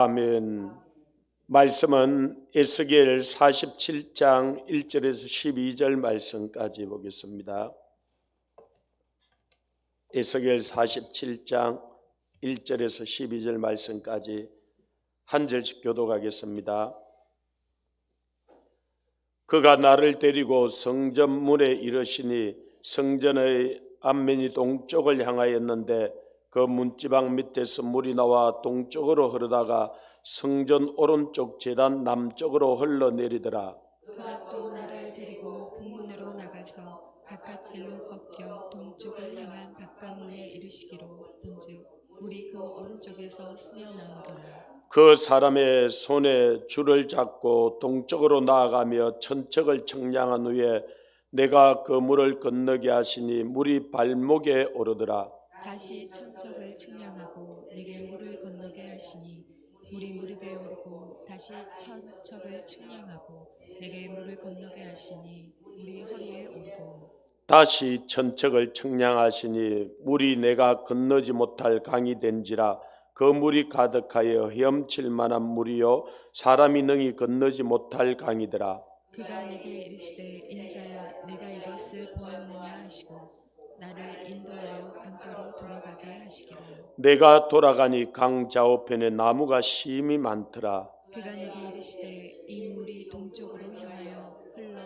아멘. 말씀은 에스겔 47장 1절에서 12절 말씀까지 보겠습니다. 에스겔 47장 1절에서 12절 말씀까지 한 절씩 교독하겠습니다. 그가 나를 데리고 성전 문에 이르시니 성전의 앞면이 동쪽을 향하였는데 그 문지방 밑에서 물이 나와 동쪽으로 흐르다가 성전 오른쪽 제단 남쪽으로 흘러내리더라. 그가 또 나를 데리고 북문으로 나가서 바깥길로 꺾여 동쪽을 향한 바깥문에 이르시기로 본즉 물이 그 오른쪽에서 스며 나오더라. 그 사람의 손에 줄을 잡고 동쪽으로 나아가며 천척을 청량한 후에 내가 그 물을 건너게 하시니 물이 발목에 오르더라. 다시 천척을 측량하고 내게 물을 건너게 하시니 물이 무릎에 오르고 다시 천척을 측량하고 내게 물을 건너게 하시니 물이 허리에 오르고 다시 천척을 청량하시니 물이 내가 건너지 못할 강이 된지라. 그 물이 가득하여 헤엄칠 만한 물이요 사람이 능히 건너지 못할 강이더라. 그가 내게 이르시되 인자야 내가 이것을 보았느냐 하시고 나를 인도하여 강가로 돌아가게 하시기로. 내가 돌아가니 강 좌우편에 나무가 심히 많더라. 그가 내게 이르시되 이 물이 동쪽으로 향하여 흘러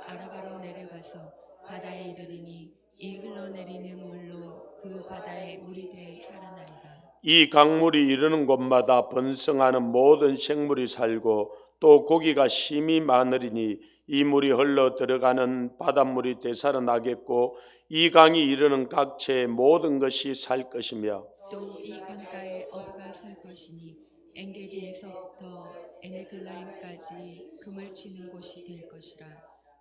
아라바로 내려가서 바다에 이르리니 이 흘러내리는 물로 그 바다에 물이 돼 자라나리라. 이 강물이 이르는 곳마다 번성하는 모든 생물이 살고 또 고기가 심히 많으리니 이 물이 흘러 들어가는 바닷물이 되살아나겠고 이 강이 이르는 각처의 모든 것이 살 것이며 또 이 강가에 어부가 설 것이니 엔게디에서부터 에네글라임까지 금을 치는 곳이 될 것이라.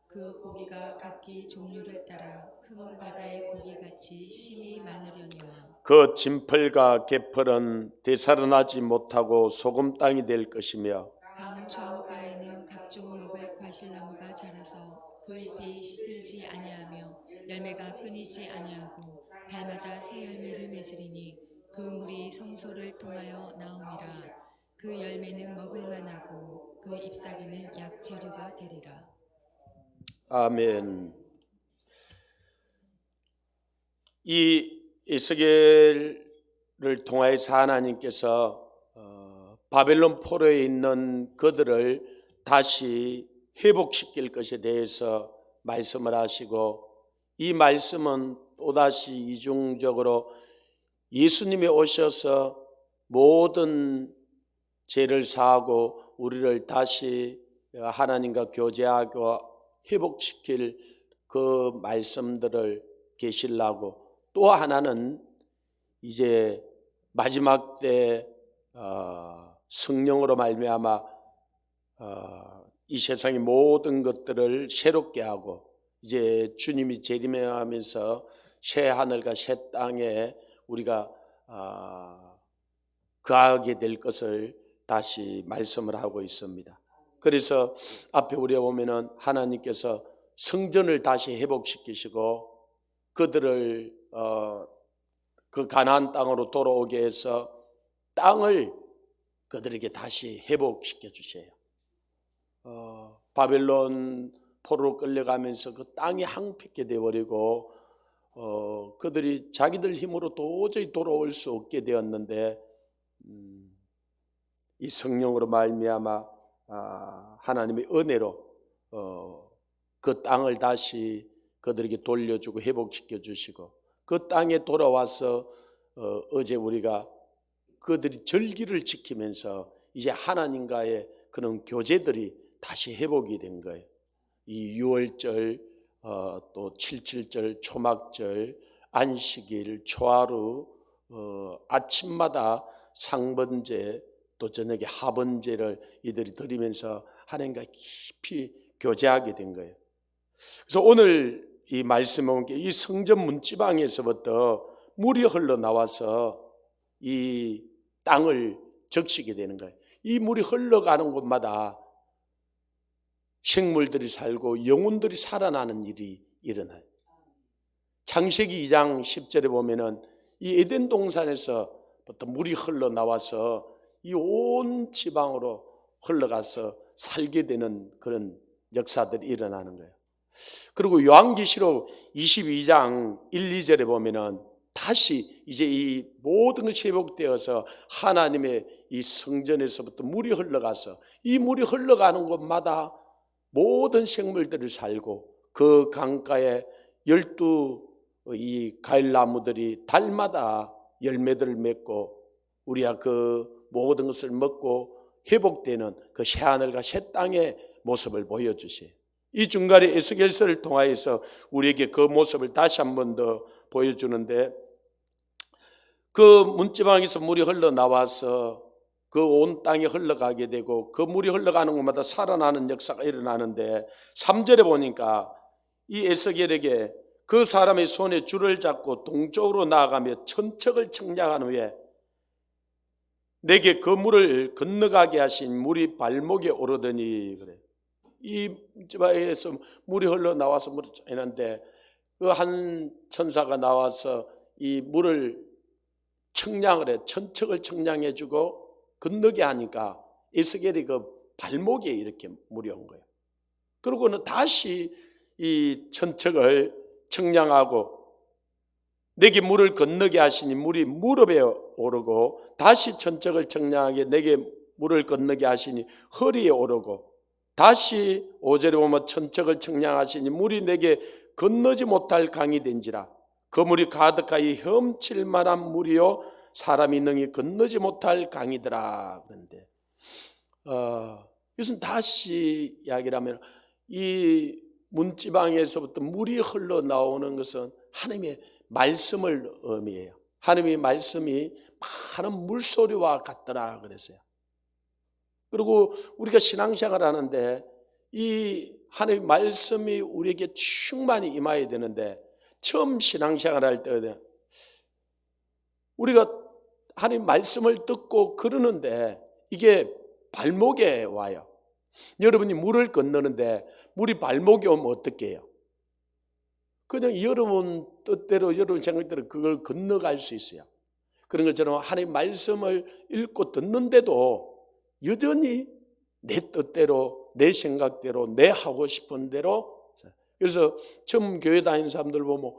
그 고기가 각기 종류를 따라 큰 바다의 고기같이 심히 많으려니와 그 진펄과 개펄은 되살아나지 못하고 소금 땅이 될 것이며 강 좌우가에는 각종 먹을 과실나무가 자라서 그 잎이 시들지 아니하며 열매가 끊이지 아니하고 달마다 새 열매를 맺으리니 그 물이 성소를 통하여 나오니라. 그 열매는 먹을 만하고 그 잎사귀는 약재료가 되리라. 아멘. 이 에스겔을 통하여서 하나님께서 바벨론 포로에 있는 그들을 다시 회복시킬 것에 대해서 말씀을 하시고 이 말씀은 또다시 이중적으로 예수님이 오셔서 모든 죄를 사하고 우리를 다시 하나님과 교제하고 회복시킬 그 말씀들을 계시려고 또 하나는 이제 마지막 때 성령으로 말미암아 이 세상의 모든 것들을 새롭게 하고 이제 주님이 재림하면서 새 하늘과 새 땅에 우리가 거하게 될 것을 다시 말씀을 하고 있습니다. 그래서 앞에 우리가 보면은 하나님께서 성전을 다시 회복시키시고 그들을 그 가나안 땅으로 돌아오게 해서 땅을 그들에게 다시 회복시켜 주세요. 바벨론 포로로 끌려가면서 그 땅이 황폐게 되어버리고 그들이 자기들 힘으로 도저히 돌아올 수 없게 되었는데 이 성령으로 말미암아 하나님의 은혜로 그 땅을 다시 그들에게 돌려주고 회복시켜 주시고 그 땅에 돌아와서 어제 우리가 그들이 절기를 지키면서 이제 하나님과의 그런 교제들이 다시 회복이 된 거예요. 이 6월절 또 77절 초막절 안식일 초하루 아침마다 상번제 또 저녁에 하번제를 이들이 드리면서 하나님과 깊이 교제하게 된 거예요. 그래서 오늘 이 말씀에 보면 이 성전 문지방에서부터 물이 흘러나와서 이 땅을 적시게 되는 거예요. 이 물이 흘러가는 곳마다 생물들이 살고 영혼들이 살아나는 일이 일어나요. 창세기 2장 10절에 보면은 이 에덴 동산에서부터 물이 흘러나와서 이 온 지방으로 흘러가서 살게 되는 그런 역사들이 일어나는 거예요. 그리고 요한계시록 22장 1, 2절에 보면은 다시 이제 이 모든 것이 회복되어서 하나님의 이 성전에서부터 물이 흘러가서 이 물이 흘러가는 곳마다 모든 생물들을 살고 그 강가에 12 이 과일나무들이 달마다 열매들을 맺고 우리가 그 모든 것을 먹고 회복되는 그 새하늘과 새 땅의 모습을 보여주세요. 이 중간에 에스겔서를 통하여서 우리에게 그 모습을 다시 한 번 더 보여주는데, 그 문지방에서 물이 흘러나와서 그 온 땅에 흘러가게 되고 그 물이 흘러가는 곳마다 살아나는 역사가 일어나는데, 3절에 보니까 이 에스겔에게 그 사람의 손에 줄을 잡고 동쪽으로 나아가며 천척을 청량한 후에 내게 그 물을 건너가게 하신 물이 발목에 오르더니, 그래. 이 문지방에서 물이 흘러나와서 물을 쫓는데 그 한 천사가 나와서 이 물을 청량을 해, 천척을 청량해 주고 건너게 하니까 에스겔이 그 발목에 이렇게 물이 온 거예요. 그러고는 다시 이 천척을 청량하고 내게 물을 건너게 하시니 물이 무릎에 오르고, 다시 천척을 청량하게 내게 물을 건너게 하시니 허리에 오르고, 다시 5절에 보면 천척을 청량하시니 물이 내게 건너지 못할 강이 된지라. 그 물이 가득하여 헤엄칠 만한 물이요 사람이 능히 건너지 못할 강이더라. 그런데 이것은 다시 이야기를 하면 이 문지방에서부터 물이 흘러나오는 것은 하나님의 말씀을 의미해요. 하나님의 말씀이 많은 물소리와 같더라 그랬어요. 그리고 우리가 신앙생활을 하는데 이 하나님의 말씀이 우리에게 충만히 임해야 되는데, 처음 신앙생활을 할 때 우리가 하나님 말씀을 듣고 그러는데 이게 발목에 와요. 여러분이 물을 건너는데 물이 발목에 오면 어떻게 해요? 그냥 여러분 뜻대로 여러분 생각대로 그걸 건너갈 수 있어요. 그런 것처럼 하나님 말씀을 읽고 듣는데도 여전히 내 뜻대로, 내 생각대로, 내 하고 싶은 대로. 그래서 처음 교회 다니는 사람들 보면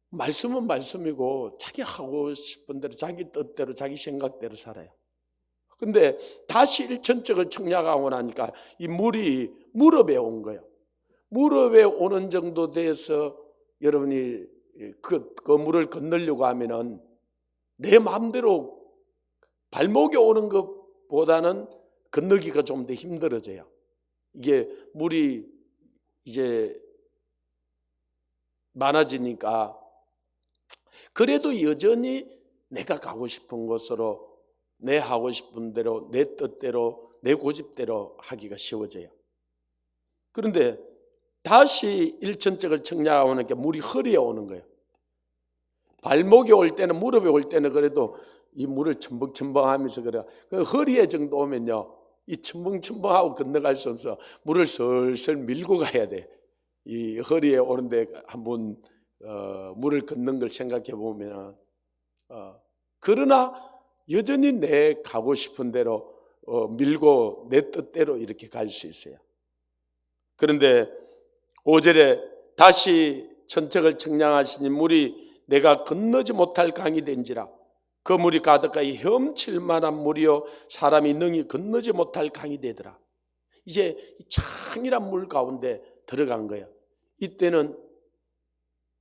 말씀은 말씀이고 자기 하고 싶은 대로, 자기 뜻대로, 자기 생각대로 살아요. 근데 다시 일천척을 청량하고 나니까 이 물이 무릎에 온 거예요. 무릎에 오는 정도 돼서 여러분이 그 물을 건너려고 하면은 내 마음대로 발목에 오는 것보다는 건너기가 좀 더 힘들어져요. 이게 물이 이제 많아지니까. 그래도 여전히 내가 가고 싶은 곳으로, 내 하고 싶은 대로, 내 뜻대로, 내 고집대로 하기가 쉬워져요. 그런데 다시 일천척을 청량하는 게 물이 허리에 오는 거예요. 발목에 올 때는, 무릎에 올 때는 그래도 이 물을 첨벙첨벙하면서 그래. 그 허리에 정도 오면요, 이 첨벙첨벙하고 건너갈 수 없어. 물을 슬슬 밀고 가야 돼. 이 허리에 오는데 한번 물을 걷는 걸 생각해 보면, 그러나 여전히 내 가고 싶은 대로 밀고 내 뜻대로 이렇게 갈 수 있어요. 그런데 5절에 다시 천척을 청량하시니 물이 내가 건너지 못할 강이 된지라. 그 물이 가득하여 헤엄칠 만한 물이요 사람이 능히 건너지 못할 강이 되더라. 이제 창이란 물 가운데 들어간 거예요. 이때는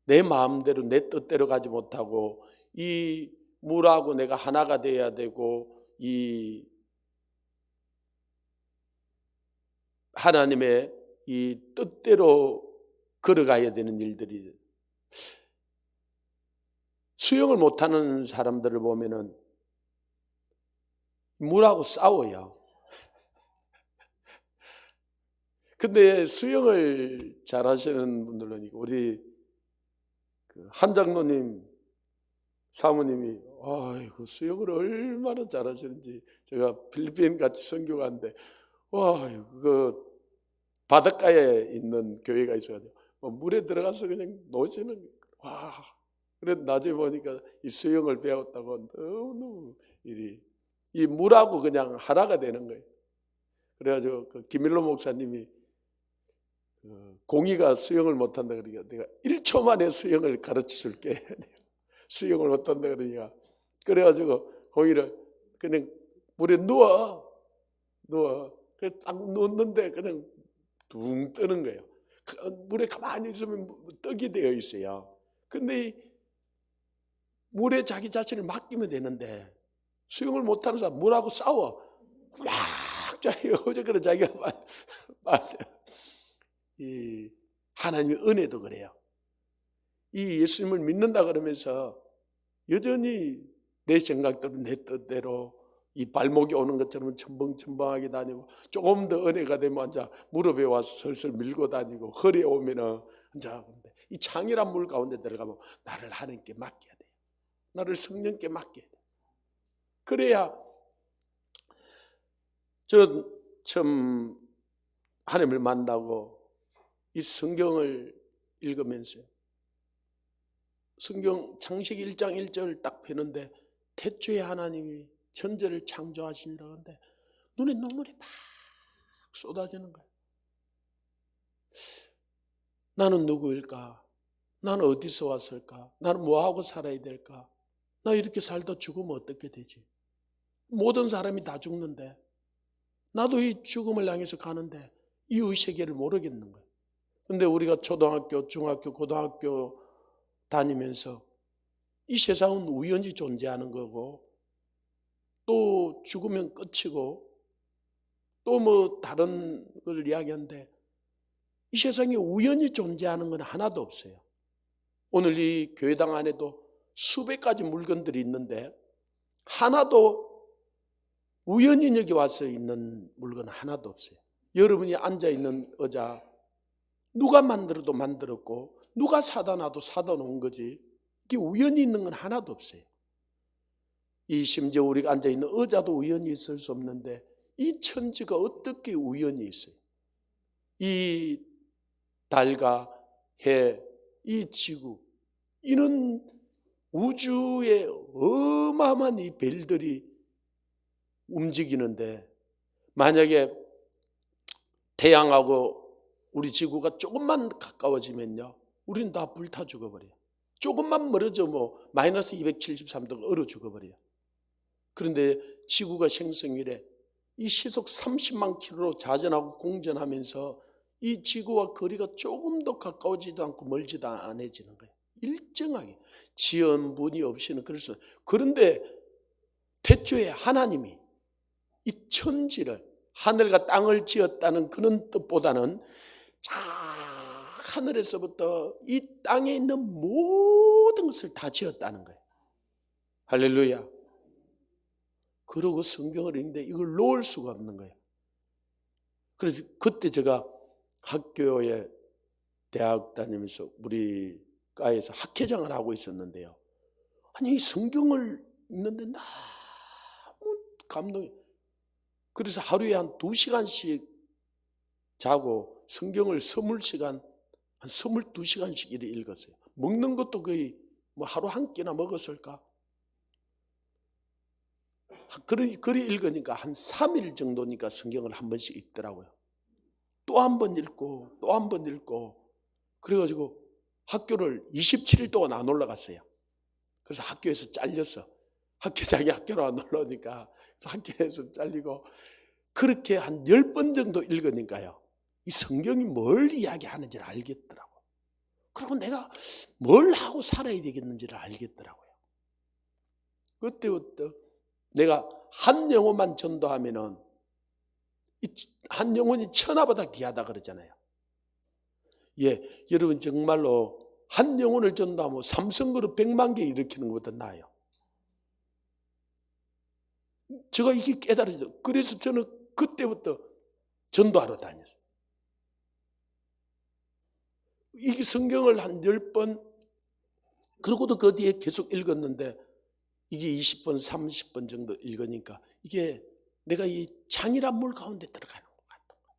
내 마음대로, 내 뜻대로 가지 못하고 이 물하고 내가 하나가 되어야 되고 이 하나님의 이 뜻대로 걸어가야 되는 일들이. 수영을 못하는 사람들을 보면은 물하고 싸워요. 근데 수영을 잘하시는 분들은 우리 한 장로님 사모님이 아이고 수영을 얼마나 잘하시는지, 제가 필리핀 같이 선교 갔는데 그 바닷가에 있는 교회가 있어가지고 물에 들어가서 그냥 노시는, 그래 나중에 보니까 이 수영을 배웠다고 너무너무 일이 이 물하고 그냥 하나가 되는 거예요. 그래가지고 그 김일로 목사님이 공이가 수영을 못한다 그러니까 내가 1초 만에 수영을 가르쳐 줄게. 수영을 못한다 그러니까 그래가지고 공이를 그냥 물에 누워. 그래서 딱 누웠는데 그냥 둥 뜨는 거예요. 물에 가만히 있으면 떡이 되어 있어요. 근데 물에 자기 자신을 맡기면 되는데 수영을 못하는 사람 물하고 싸워. 막 자기가 어저께는 자기가 맞아요. 이 하나님의 은혜도 그래요. 이 예수님을 믿는다 그러면서 여전히 내 생각대로 내 뜻대로 이 발목이 오는 것처럼 첨벙첨벙하게 다니고 조금 더 은혜가 되면 이제 무릎에 와서 슬슬 밀고 다니고 허리에 오면은 이제 이 창이란 물 가운데 들어가면 나를 하나님께 맡겨야 돼요. 나를 성령께 맡겨야 돼요. 그래야 저 처음 하나님을 만나고 이 성경을 읽으면서 성경 창세기 1장 1절 딱 펴는데 태초에 하나님이 천지를 창조하시니라 하는데 눈에 눈물이 막 쏟아지는 거예요. 나는 누구일까? 나는 어디서 왔을까? 나는 뭐하고 살아야 될까? 나 이렇게 살다 죽으면 어떻게 되지? 모든 사람이 다 죽는데 나도 이 죽음을 향해서 가는데 이 의세계를 모르겠는 거예요. 근데 우리가 초등학교, 중학교, 고등학교 다니면서 이 세상은 우연히 존재하는 거고 또 죽으면 끝이고 또 뭐 다른 걸 이야기하는데 이 세상에 우연히 존재하는 건 하나도 없어요. 오늘 이 교회당 안에도 수백 가지 물건들이 있는데 하나도 우연히 여기 와서 있는 물건 하나도 없어요. 여러분이 앉아있는 의자 누가 만들어도 만들었고 누가 사다 놔도 사다 놓은 거지 이게 우연히 있는 건 하나도 없어요. 이 심지어 우리가 앉아있는 의자도 우연히 있을 수 없는데 이 천지가 어떻게 우연히 있어요? 이 달과 해, 이 지구 이는 우주의 어마어마한 이 별들이 움직이는데 만약에 태양하고 우리 지구가 조금만 가까워지면요 우리는 다 불타 죽어버려요. 조금만 멀어져 뭐 마이너스 273도가 얼어 죽어버려요. 그런데 지구가 생성 이래 이 시속 30만 킬로로 자전하고 공전하면서 이 지구와 거리가 조금 더 가까워지지도 않고 멀지도 않아지는 거예요. 일정하게 지연분이 없이는 그럴 수. 그런데 태초에 하나님이 이 천지를 하늘과 땅을 지었다는 그런 뜻보다는 하늘에서부터 이 땅에 있는 모든 것을 다 지었다는 거예요. 할렐루야. 그러고 성경을 읽는데 이걸 놓을 수가 없는 거예요. 그래서 그때 제가 학교에 대학 다니면서 우리 과에서 학회장을 하고 있었는데요. 아니 이 성경을 읽는데 너무 감동이. 그래서 하루에 한 2시간씩 자고 성경을 스물시간 한 22시간씩 이렇게 읽었어요. 먹는 것도 거의 뭐 하루 한 끼나 먹었을까? 그리 읽으니까 한 3일 정도니까 성경을 한 번씩 읽더라고요. 또 한 번 읽고 또 한 번 읽고 그래가지고 학교를 27일 동안 안 올라갔어요. 그래서 학교에서 잘렸어. 학교장이 학교로 안 올라오니까 학교에서 잘리고 그렇게 한 10번 정도 읽으니까요. 이 성경이 뭘 이야기하는지를 알겠더라고요. 그리고 내가 뭘 하고 살아야 되겠는지를 알겠더라고요. 그때부터 내가 한 영혼만 전도하면은 한 영혼이 천하보다 귀하다 그러잖아요. 예, 여러분 정말로 한 영혼을 전도하면 삼성그룹 100만 개 일으키는 것보다 나아요. 제가 이게 깨달아져. 그래서 저는 그때부터 전도하러 다녔어요. 이 성경을 한 10번 그러고도 그 뒤에 계속 읽었는데 이게 20번 30번 정도 읽으니까 이게 내가 이 창이란 물 가운데 들어가는 것 같은 거예요.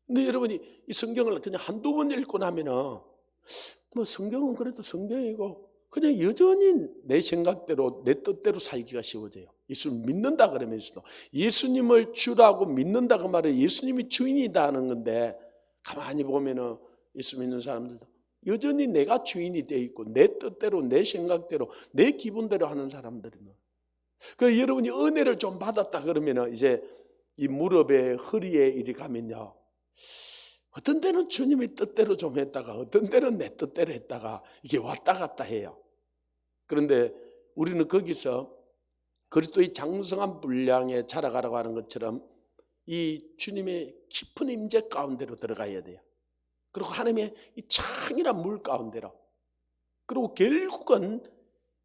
근데 여러분이 이 성경을 그냥 한두 번 읽고 나면은 뭐 성경은 그래도 성경이고 그냥 여전히 내 생각대로 내 뜻대로 살기가 쉬워져요. 예수를 믿는다 그러면서도 예수님을 주라고 믿는다 그 말은 예수님이 주인이다 하는 건데, 가만히 보면은 예수 믿는 사람들도 여전히 내가 주인이 돼 있고 내 뜻대로 내 생각대로 내 기분대로 하는 사람들이면, 그 여러분이 은혜를 좀 받았다 그러면은 이제 이 무릎에 허리에 이리 가면요, 어떤 때는 주님의 뜻대로 좀 했다가 어떤 때는 내 뜻대로 했다가 이게 왔다 갔다 해요. 그런데 우리는 거기서 그리스도의 장성한 분량에 자라가라고 하는 것처럼 이 주님의 깊은 임재 가운데로 들어가야 돼요. 그리고 하나님의 이 창이란 물 가운데로, 그리고 결국은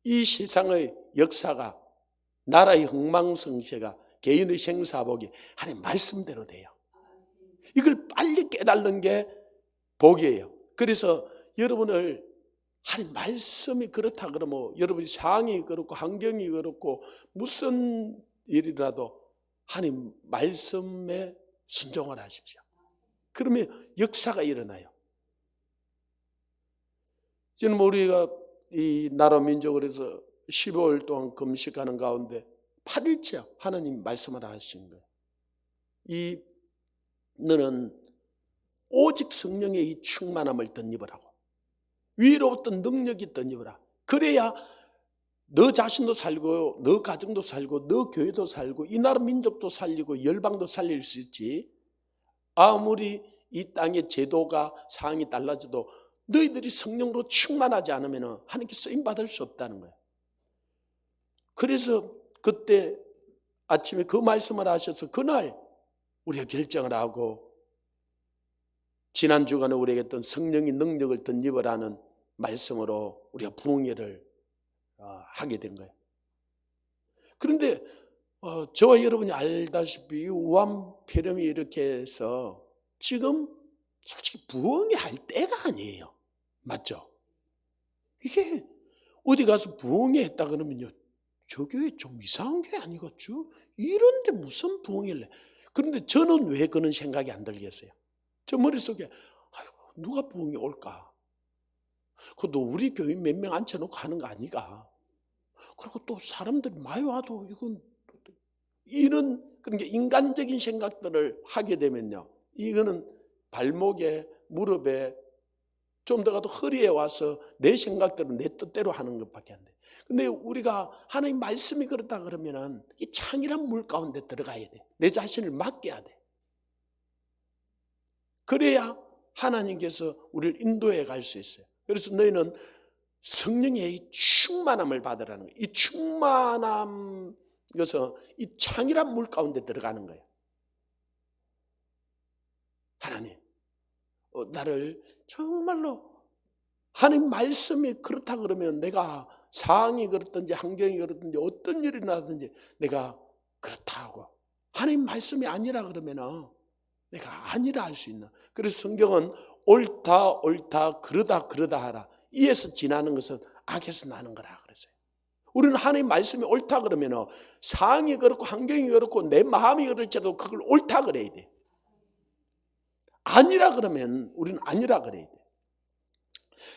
이 세상의 역사가, 나라의 흥망성쇠가, 개인의 생사복이 하나님 말씀대로 돼요. 이걸 빨리 깨달는 게 복이에요. 그래서 여러분을 하나님 말씀이 그렇다 그러면 여러분이 상황이 그렇고 환경이 그렇고 무슨 일이라도 하나님 말씀에 순종을 하십시오. 그러면 역사가 일어나요. 지금 우리가 이 나라 민족을 해서 15일 동안 금식하는 가운데 8일째 하나님 말씀을 하신 거예요. 너는 오직 성령의 이 충만함을 덧입으라고, 위로부터 능력이 덧입으라. 그래야 너 자신도 살고 너 가정도 살고 너 교회도 살고 이 나라 민족도 살리고 열방도 살릴 수 있지. 아무리 이 땅의 제도가 상황이 달라져도 너희들이 성령으로 충만하지 않으면 하나님께 쓰임받을 수 없다는 거예요. 그래서 그때 아침에 그 말씀을 하셔서 그날 우리가 결정을 하고, 지난 주간에 우리에게 했던 성령의 능력을 덧입으라는 말씀으로 우리가 부흥회를 하게 된 거예요. 그런데 저와 여러분이 알다시피 우암폐렴이 이렇게 해서 지금 솔직히 부흥회 할 때가 아니에요. 맞죠? 이게 어디 가서 부흥회 했다 그러면요, 저 교회 좀 이상한 교회 아니겠죠? 이런데 무슨 부흥회를 해? 그런데 저는 왜 그런 생각이 안 들겠어요? 저 머릿속에 아이고 누가 부흥회 올까? 그것도 우리 교회 몇 명 앉혀놓고 하는 거 아니가? 그리고 또 사람들이 많이 와도 이런 그런 게 인간적인 생각들을 하게 되면요, 이거는 발목에 무릎에 좀 더 가도 허리에 와서 내 생각대로 내 뜻대로 하는 것밖에 안 돼. 근데 우리가 하나님 말씀이 그렇다 그러면은 이 창이란 물 가운데 들어가야 돼. 내 자신을 맡겨야 돼. 그래야 하나님께서 우리를 인도해 갈 수 있어요. 그래서 너희는 성령의 이 충만함을 받으라는 거예요. 이 충만함, 이것은 이 창이란 물 가운데 들어가는 거예요. 하나님, 나를 정말로 하나님 말씀이 그렇다 그러면 내가 상황이 그렇든지 환경이 그렇든지 어떤 일이 나든지 내가 그렇다 하고, 하나님 말씀이 아니라 그러면 내가 아니라 할 수 있나. 그래서 성경은 옳다 옳다 그러다 그러다 하라, 이에서 지나는 것은 악에서 나는 거라 그랬어요. 우리는 하나님 말씀이 옳다 그러면 상황이 그렇고 환경이 그렇고 내 마음이 그럴지라도 그걸 옳다 그래야 돼. 아니라 그러면 우리는 아니라 그래야 돼.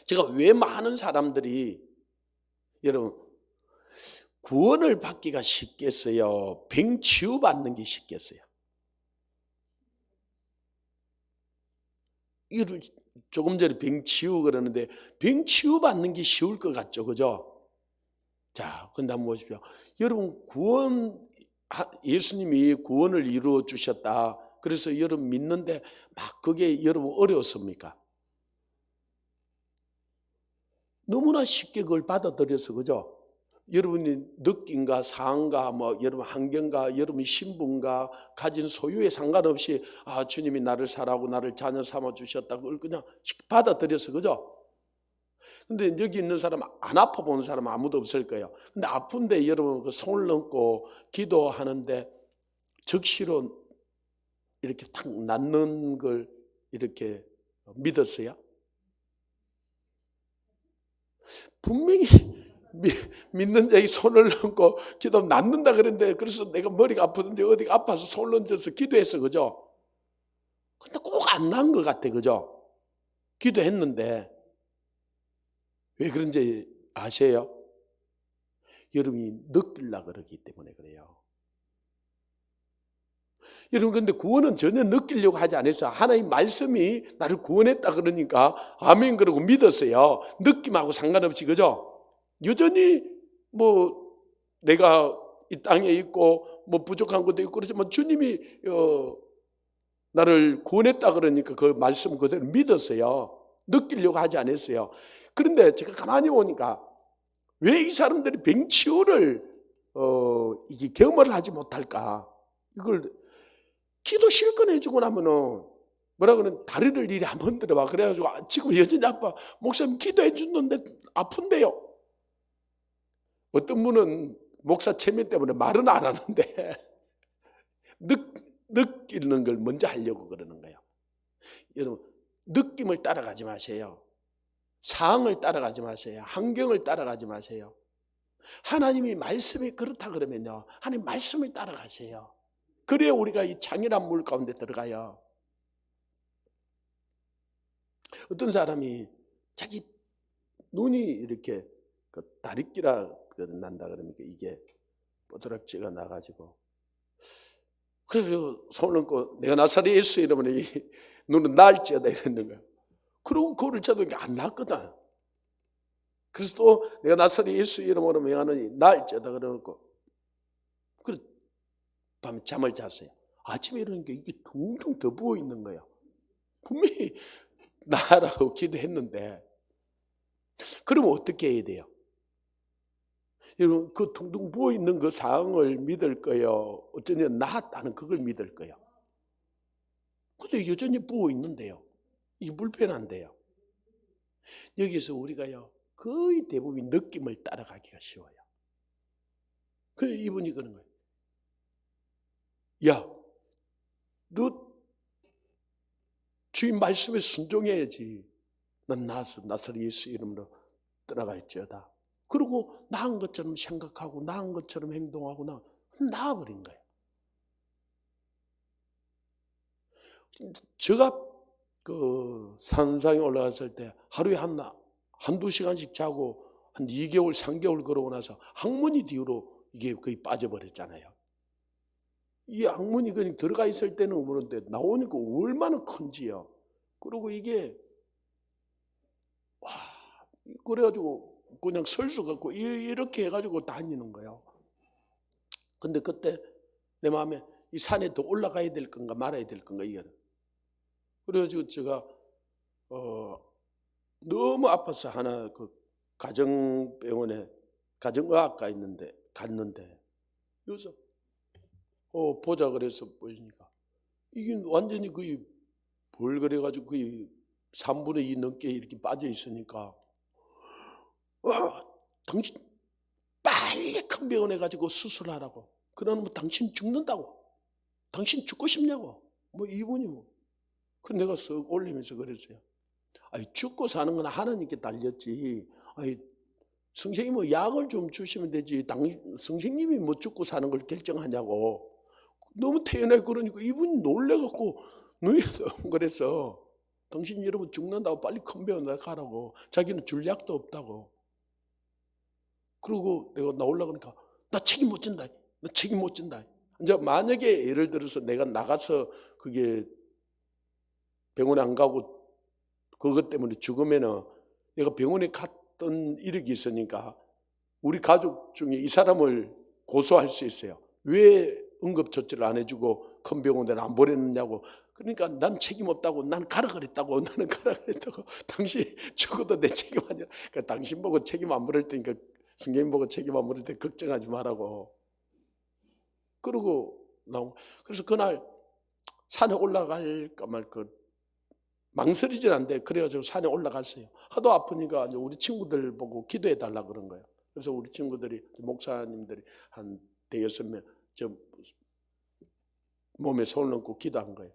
제가 왜 많은 사람들이, 여러분, 구원을 받기가 쉽겠어요? 병 치유받는 게 쉽겠어요? 이를 조금 전에 병 치유 그러는데 병 치유받는 게 쉬울 것 같죠? 그죠? 자, 근데 한번 보십시오. 여러분, 예수님이 구원을 이루어 주셨다. 그래서 여러분 믿는데 막 그게 여러분 어려웠습니까? 너무나 쉽게 그걸 받아들여서, 그죠? 여러분이 느낌과 상황과 여러분 환경과 여러분 신분과 가진 소유에 상관없이 주님이 나를 사랑하고 나를 자녀 삼아 주셨다, 그걸 그냥 받아들여서, 그죠? 근데 여기 있는 사람, 안 아파 보는 사람 아무도 없을 거예요. 근데 아픈데 여러분 그 손을 얹고 기도하는데 적시로 이렇게 탁 낫는 걸 이렇게 믿었어요? 분명히 믿는 자에게 손을 얹고 기도하면 낫는다 그랬는데, 그래서 내가 머리가 아프던데 어디가 아파서 손을 얹어서 기도했어, 그죠? 근데 꼭 안 난 것 같아, 그죠? 기도했는데 왜 그런지 아세요? 여러분이 느끼려고 그러기 때문에 그래요. 여러분, 근데 구원은 전혀 느끼려고 하지 않아서 하나님 말씀이 나를 구원했다 그러니까 아멘 그러고 믿었어요. 느낌하고 상관없이, 그죠? 여전히 뭐 내가 이 땅에 있고 뭐 부족한 것도 있고 그렇지만 주님이 나를 구원했다 그러니까 그 말씀 그대로 믿었어요. 느끼려고 하지 않았어요. 그런데 제가 가만히 보니까 왜 이 사람들이 병치유를 이게 경험을 하지 못할까? 이걸 기도 실컷 해주고 나면은 뭐라 그러는 다리를 이리 한번 흔들어봐. 그래가지고 지금 여전히 아파. 목사님 기도해 주는데 아픈데요. 어떤 분은 목사 체면 때문에 말은 안 하는데 느끼는 걸 먼저 하려고 그러는 거예요. 여러분, 느낌을 따라가지 마세요. 상황을 따라가지 마세요. 환경을 따라가지 마세요. 하나님이 말씀이 그렇다 그러면요, 하나님 말씀을 따라가세요. 그래야 우리가 이 창이란 물 가운데 들어가요. 어떤 사람이 자기 눈이 이렇게 그 다리끼라 난다 그러니까 이게 뽀드락지가 나가지고, 그래서 손을 얹고 내가 나사렛 예수 이름으로 이 눈은 나을지어다 이랬는 거야. 그러고 그거를 쳐도 안 낫거든. 그래서 또 내가 나사렛 예수 이름으로 명하노니 나을지어다 그러고, 그래 밤에 잠을 잤어요. 아침에 일어나니까 이게 둥둥 더 부어 있는 거예요. 분명히 나라고 기도했는데. 그러면 어떻게 해야 돼요? 여러분, 그 둥둥 부어 있는 그 상황을 믿을 거예요? 어쩌냐 나았다는 그걸 믿을 거예요? 근데 여전히 부어 있는데요. 이게 불편한데요. 여기서 우리가요, 거의 대부분 느낌을 따라가기가 쉬워요. 그래서 이분이 그런 거예요. 야, 너 주인 말씀에 순종해야지. 난 나사렛 예수 이름으로 떠나갈지어다. 그리고 나은 것처럼 생각하고 나은 것처럼 행동하고 나아버린 거예요. 제가 그 산상에 올라갔을 때 하루에 한두 시간씩 자고 한 2개월, 3개월 그러고 나서 항문이 뒤로 이게 거의 빠져버렸잖아요. 이 항문이 그냥 들어가 있을 때는 그런데 나오니까 얼마나 큰지요. 그리고 이게 와, 그래가지고 그냥 설 수가 없고 이렇게 해가지고 다니는 거예요. 근데 그때 내 마음에 이 산에 더 올라가야 될 건가 말아야 될 건가 이게. 그래가지고 제가 너무 아파서 하나 그 가정병원에 가정의학과 있는데 갔는데 여기서 보자 그래서 보니까 이게 완전히 거의 벌 그래가지고 거의 3분의 2 넘게 이렇게 빠져 있으니까 당신 빨리 큰 병원에 가지고 수술하라고. 그러면 당신 죽는다고. 당신 죽고 싶냐고. 뭐 이분이 뭐. 그래서 내가 쓱 올리면서 그랬어요. 아니, 죽고 사는 건 하나님께 달렸지. 아니, 선생님이 뭐 약을 좀 주시면 되지. 선생님이 뭐 죽고 사는 걸 결정하냐고. 너무 태연하게 그러니까 이분이 놀래갖고 눈이 그래서 당신 여러분 죽는다고 빨리 큰 병원에 가라고. 자기는 줄 약도 없다고. 그리고 내가 나오려고 하니까 나 책임 못 진다. 나 책임 못 진다. 이제 만약에 예를 들어서 내가 나가서 그게 병원에 안 가고 그것 때문에 죽으면은 내가 병원에 갔던 이력이 있으니까 우리 가족 중에 이 사람을 고소할 수 있어요. 왜 응급처치를 안 해주고 큰 병원에 안 보냈느냐고. 그러니까 난 책임 없다고. 난 가라 그랬다고. 나는 가라 그랬다고. 당신 죽어도 내 책임 아니야. 그러니까 당신 보고 책임 안 물을 테니까 선생님 보고 책임 안 물을 때 걱정하지 말라고. 그러고 나오고. 그래서 그날 산에 올라갈까 말까 망설이질 않는데 그래가지고 산에 올라갔어요. 하도 아프니까 우리 친구들 보고 기도해 달라 그런 거예요. 그래서 우리 친구들이 목사님들이 한 5-6명 저 몸에 손을 얹고 기도한 거예요.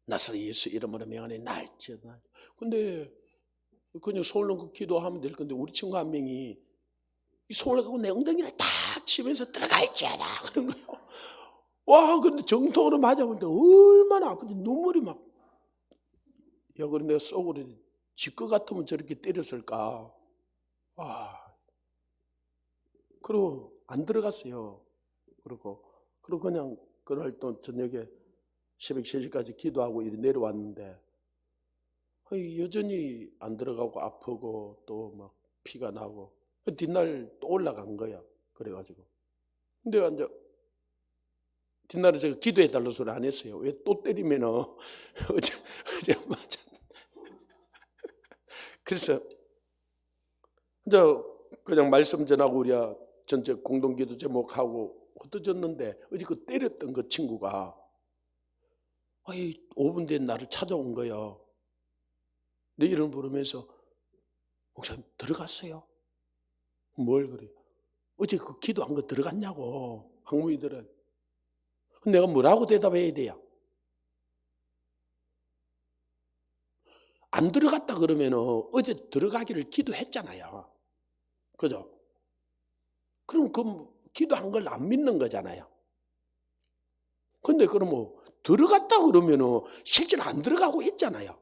나사렛 예수 이름으로 명하니 나을지어다. 근데 그냥 손을 얹고 기도하면 될 건데 우리 친구 한 명이 이 손을 갖고 내 엉덩이를 탁 치면서 들어갈지어다 그런 거예요. 와, 근데 정통으로 맞아보는데 얼마나 아픈지 눈물이 막. 야, 그래 내가 속으로 지 것 같으면 저렇게 때렸을까. 와, 그리고 안 들어갔어요. 그리고 그냥 그날 또 저녁에 새벽 3시까지 기도하고 이리 내려왔는데 여전히 안 들어가고 아프고 또 막 피가 나고 뒷날 또 올라간 거야. 그래가지고 근데 이제 뒷날에 제가 기도해달라는 소리 안 했어요. 왜 또 때리면은 어제 맞아. 그래서 이제 그냥 말씀 전하고 우리가 전체 공동기도 제목하고 흩어졌는데 어제 그 때렸던 그 친구가 5분 된 나를 찾아온 거야. 내 이름 부르면서 목사님 들어갔어요? 뭘 그래? 어제 그 기도한 거 들어갔냐고 학무이들은. 내가 뭐라고 대답해야 돼요? 안 들어갔다 그러면 어제 들어가기를 기도했잖아요. 그죠? 그럼 그 기도한 걸 안 믿는 거잖아요. 근데 그러면 들어갔다 그러면 실제로 안 들어가고 있잖아요.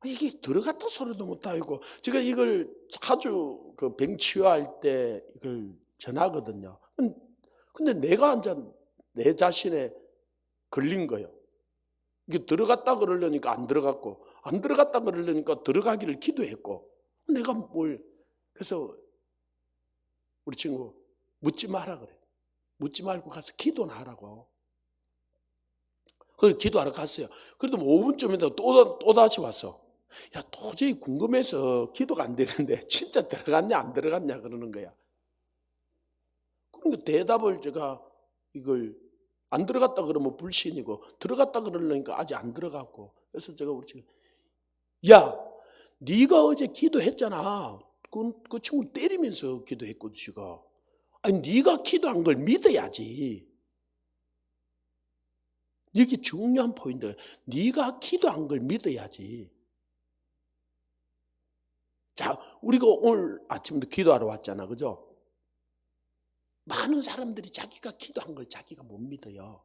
이게 들어갔다 소리도 못하고 제가 이걸 자주 그 병 치유할 때 이걸 전하거든요. 근데 내가 이제 내 자신에 걸린 거예요. 이게 들어갔다 그러려니까 안 들어갔고 안 들어갔다 그러려니까 들어가기를 기도했고 내가 그래서 우리 친구 묻지 마라 그래. 묻지 말고 가서 기도나 하라고. 그걸 기도하러 갔어요. 그래도 5분쯤 있다가 또 다시 왔어. 야, 도저히 궁금해서 기도가 안 되는데 진짜 들어갔냐 안 들어갔냐 그러는 거야. 그러니까 대답을 제가 이걸 안 들어갔다 그러면 불신이고 들어갔다 그러려니까 아직 안 들어갔고 그래서 제가 우리 친구 야, 네가 어제 기도했잖아. 그 친구 때리면서 기도했거든 지가. 아니 네가 기도한 걸 믿어야지. 이게 중요한 포인트야. 네가 기도한 걸 믿어야지. 자, 우리가 오늘 아침부터 기도하러 왔잖아. 그죠? 많은 사람들이 자기가 기도한 걸 자기가 못 믿어요.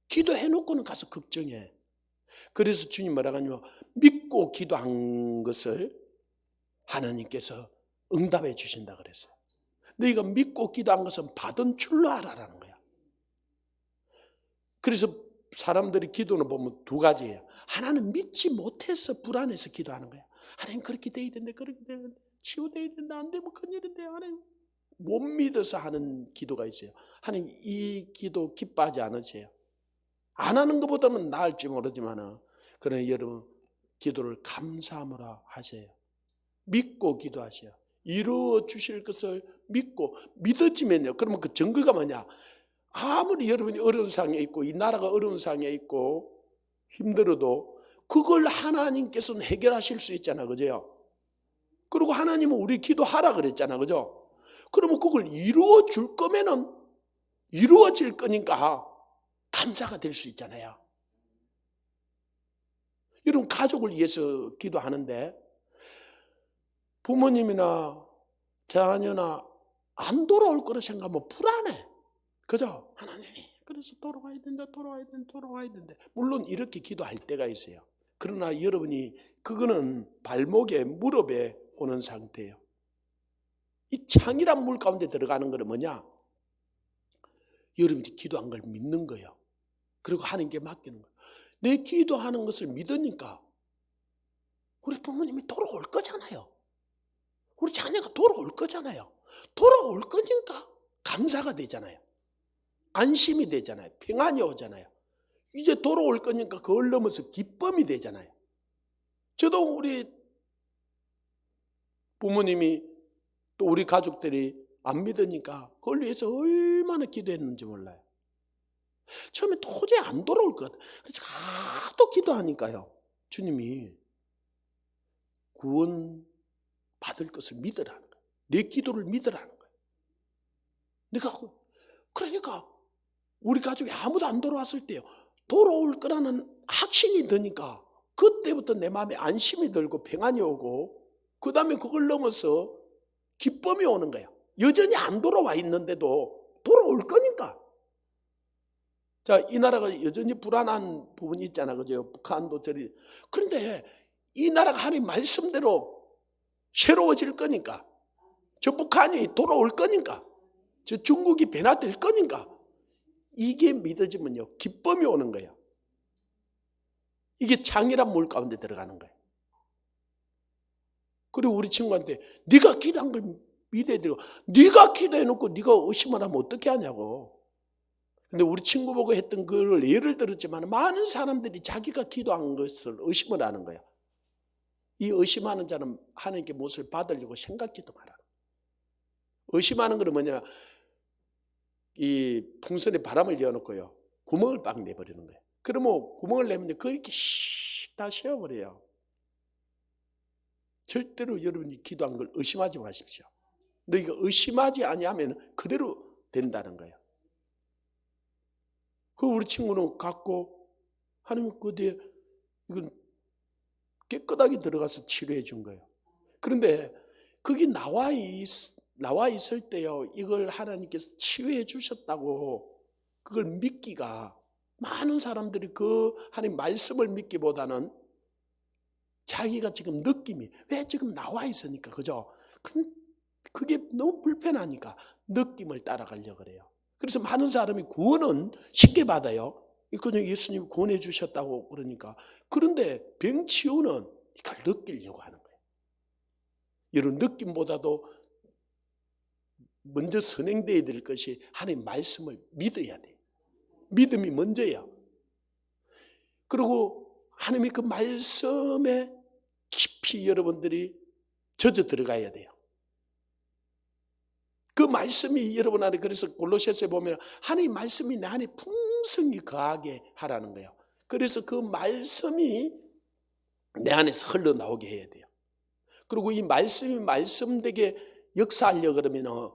기도해놓고는 가서 걱정해. 그래서 주님 뭐라고 하냐면 믿고 기도한 것을 하나님께서 응답해 주신다 그랬어요. 너희가 믿고 기도한 것은 받은 줄로 알아라는 거야. 그래서 사람들이 기도는 보면 두 가지예요. 하나는 믿지 못해서 불안해서 기도하는 거야. 하나님 그렇게 돼야 되는데 그렇게 되는데 치유돼야 되는데 안 되면 큰일인데 하나님 못 믿어서 하는 기도가 있어요. 하나님 이 기도 기뻐하지 않으세요. 안 하는 것보다는 나을지 모르지만 그러나 여러분 기도를 감사함으로 하세요. 믿고 기도하세요. 이루어 주실 것을 믿고 믿어지면요. 그러면 그 증거가 뭐냐? 아무리 여러분이 어려운 상황에 있고 이 나라가 어려운 상황에 있고 힘들어도 그걸 하나님께서는 해결하실 수 있잖아. 그죠? 그리고 하나님은 우리 기도하라 그랬잖아. 그죠? 그러면 그걸 이루어 줄 거면은 이루어질 거니까 감사가 될 수 있잖아요. 여러분 가족을 위해서 기도하는데 부모님이나 자녀나 안 돌아올 거라 생각하면 불안해. 그죠? 하나님이 그래서 돌아와야 된다. 물론 이렇게 기도할 때가 있어요. 그러나 여러분이 그거는 발목에 무릎에 오는 상태예요. 이 창이란 물 가운데 들어가는 거는 뭐냐? 여러분이 기도한 걸 믿는 거예요. 그리고 하나님께 맡기는 거예요. 내 기도하는 것을 믿으니까 우리 부모님이 돌아올 거잖아요. 우리 자녀가 돌아올 거잖아요. 돌아올 거니까 감사가 되잖아요. 안심이 되잖아요. 평안이 오잖아요. 이제 돌아올 거니까 그걸 넘어서 기쁨이 되잖아요. 저도 우리 부모님이 또 우리 가족들이 안 믿으니까 그걸 위해서 얼마나 기도했는지 몰라요. 처음에 도저히 안 돌아올 것 같아요. 그래서 하도 기도하니까요. 주님이 구원 받을 것을 믿으라는 거예요. 내 기도를 믿으라는 거예요. 그러니까 우리 가족이 아무도 안 돌아왔을 때요. 돌아올 거라는 확신이 드니까 그때부터 내 마음에 안심이 들고 평안이 오고 그 다음에 그걸 넘어서 기쁨이 오는 거예요. 여전히 안 돌아와 있는데도 돌아올 거니까. 자, 이 나라가 여전히 불안한 부분이 있잖아. 그죠? 북한도 저리. 그런데 이 나라가 하나님 말씀대로 새로워질 거니까 저 북한이 돌아올 거니까, 저 중국이 변화될 거니까. 이게 믿어지면요, 기쁨이 오는 거예요. 이게 창이란 물 가운데 들어가는 거예요. 그리고 우리 친구한테 네가 기도한 걸 믿어야 되고, 네가 기도해놓고 네가 의심을 하면 어떻게 하냐고. 근데 우리 친구 보고 했던 걸 예를 들었지만 많은 사람들이 자기가 기도한 것을 의심을 하는 거예요. 이 의심하는 자는 하나님께 무엇을 받으려고 생각지도 말아요. 의심하는 것은 뭐냐, 이 풍선에 바람을 여놓고요, 구멍을 빡 내버리는 거예요. 그러면 구멍을 내면 그렇게 다 쉬어버려요. 절대로 여러분이 기도한 걸 의심하지 마십시오. 너희가 의심하지 아니하면 그대로 된다는 거예요. 그 우리 친구는 갖고 하나님 그 뒤에 이건 깨끗하게 들어가서 치료해 준 거예요. 그런데 거기 나와 있을 때요, 이걸 하나님께서 치유해 주셨다고 그걸 믿기가, 많은 사람들이 그 하나님 말씀을 믿기보다는 자기가 지금 느낌이, 왜 지금 나와 있으니까, 그죠? 그게 너무 불편하니까 느낌을 따라가려고 그래요. 그래서 많은 사람이 구원은 쉽게 받아요. 그냥 예수님이 구원해 주셨다고 그러니까. 그런데 병 치유는 이걸 느끼려고 하는 거예요. 이런 느낌보다도 먼저 선행되어야 될 것이 하나님 말씀을 믿어야 돼요. 믿음이 먼저야. 그리고 하나님의 그 말씀에 깊이 여러분들이 젖어 들어가야 돼요. 그 말씀이 여러분 안에, 그래서 골로새서에 보면 하나님 말씀이 내 안에 풍성히 거하게 하라는 거예요. 그래서 그 말씀이 내 안에서 흘러나오게 해야 돼요. 그리고 이 말씀이 말씀되게 역사하려고 그러면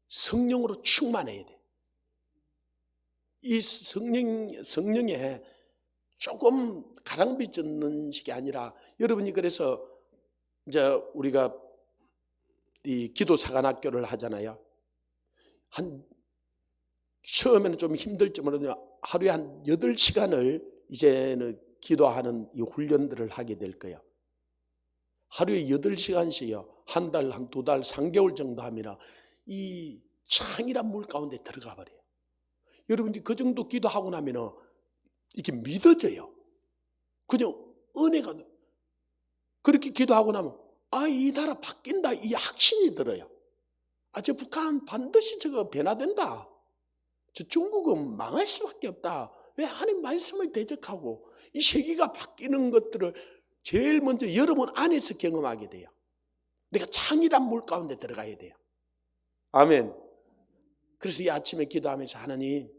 성령으로 충만해야 돼요. 이 성령에 조금 가랑비 젓는 식이 아니라, 여러분이 그래서 이제 우리가 이 기도 사관학교를 하잖아요. 처음에는 좀 힘들지 모르냐, 하루에 한 8시간을 이제는 기도하는 이 훈련들을 하게 될 거예요. 하루에 8시간씩요. 한 달, 한 2달, 3개월 정도 하면 이 창이란 물 가운데 들어가 버려요. 여러분이 그 정도 기도하고 나면 이게 믿어져요. 그냥 은혜가, 그렇게 기도하고 나면 이 나라 바뀐다, 이 확신이 들어요. 저 북한 반드시 저거 변화된다. 저 중국은 망할 수밖에 없다. 왜 하나님 말씀을 대적하고 이 세계가 바뀌는 것들을 제일 먼저 여러분 안에서 경험하게 돼요. 내가 창이란 물 가운데 들어가야 돼요. 아멘. 그래서 이 아침에 기도하면서 하나님,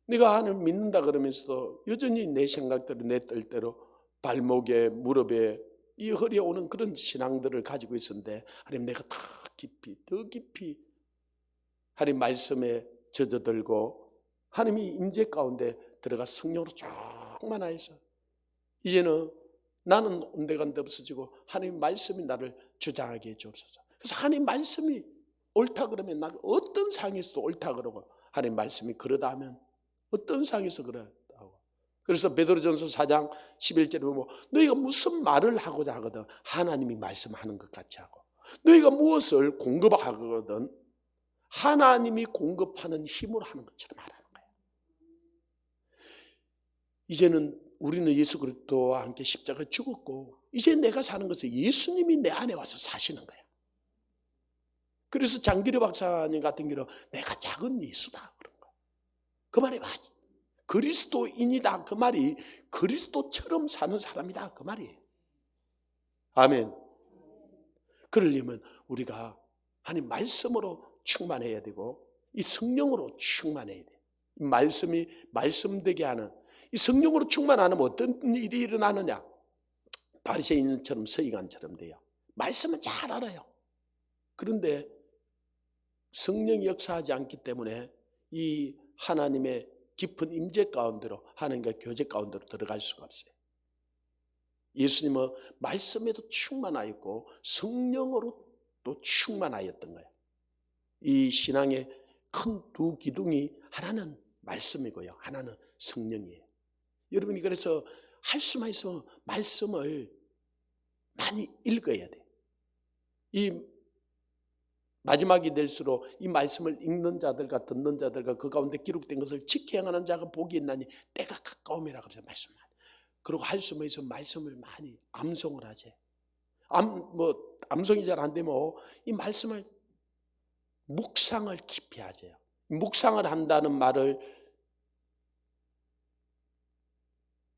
내가 하나님 믿는다 그러면서도 여전히 내 생각대로, 내 뜻대로 발목에, 무릎에, 이 허리에 오는 그런 신앙들을 가지고 있었는데, 하나님 내가 더 깊이 하나님 말씀에 젖어들고 하나님이 임재 가운데 들어가 성령으로 충만하여서 이제는 나는 온데간데 없어지고 하나님 말씀이 나를 주장하게 해 주옵소서. 그래서 하나님 말씀이 옳다 그러면 나 어떤 상황에서도 옳다 그러고, 하나님 말씀이 그러다 하면 어떤 상황에서 그러다고. 그래서 베드로전서 4장 11절에 보면 너희가 무슨 말을 하고자 하거든 하나님이 말씀하는 것 같이 하고, 너희가 무엇을 공급하거든 하나님이 공급하는 힘으로 하는 것처럼 하라는 거예요. 이제는 우리는 예수 그리스도와 함께 십자가에 죽었고, 이제 내가 사는 것은 예수님이 내 안에 와서 사시는 거예요. 그래서 장기려 박사님 같은 경우는 내가 작은 예수다 그런 거예요. 그 말이 맞지. 그리스도인이다 그 말이 그리스도처럼 사는 사람이다 그 말이에요. 아멘. 그러려면 우리가 하나님 말씀으로 충만해야 되고 이 성령으로 충만해야 돼요. 말씀이 말씀되게 하는, 이 성령으로 충만 안 하면 어떤 일이 일어나느냐, 바리새인처럼 서기관처럼 돼요. 말씀은 잘 알아요. 그런데 성령이 역사하지 않기 때문에 이 하나님의 깊은 임재 가운데로, 하나님과 교제 가운데로 들어갈 수가 없어요. 예수님은 말씀에도 충만하였고 성령으로 또 충만하였던 거예요. 이 신앙의 큰 두 기둥이, 하나는 말씀이고요, 하나는 성령이에요. 여러분이 그래서 할 수만 있으면 말씀을 많이 읽어야 돼요. 이 마지막이 될수록 이 말씀을 읽는 자들과 듣는 자들과 그 가운데 기록된 것을 지켜 행하는 자가 복이 있나니 때가 가까움이라 그러죠. 말씀 많이. 그리고 할 수만 있어 말씀을 많이 암송을 하지. 암송이 잘 안 되면 이 말씀을 묵상을 깊이 하죠. 묵상을 한다는 말을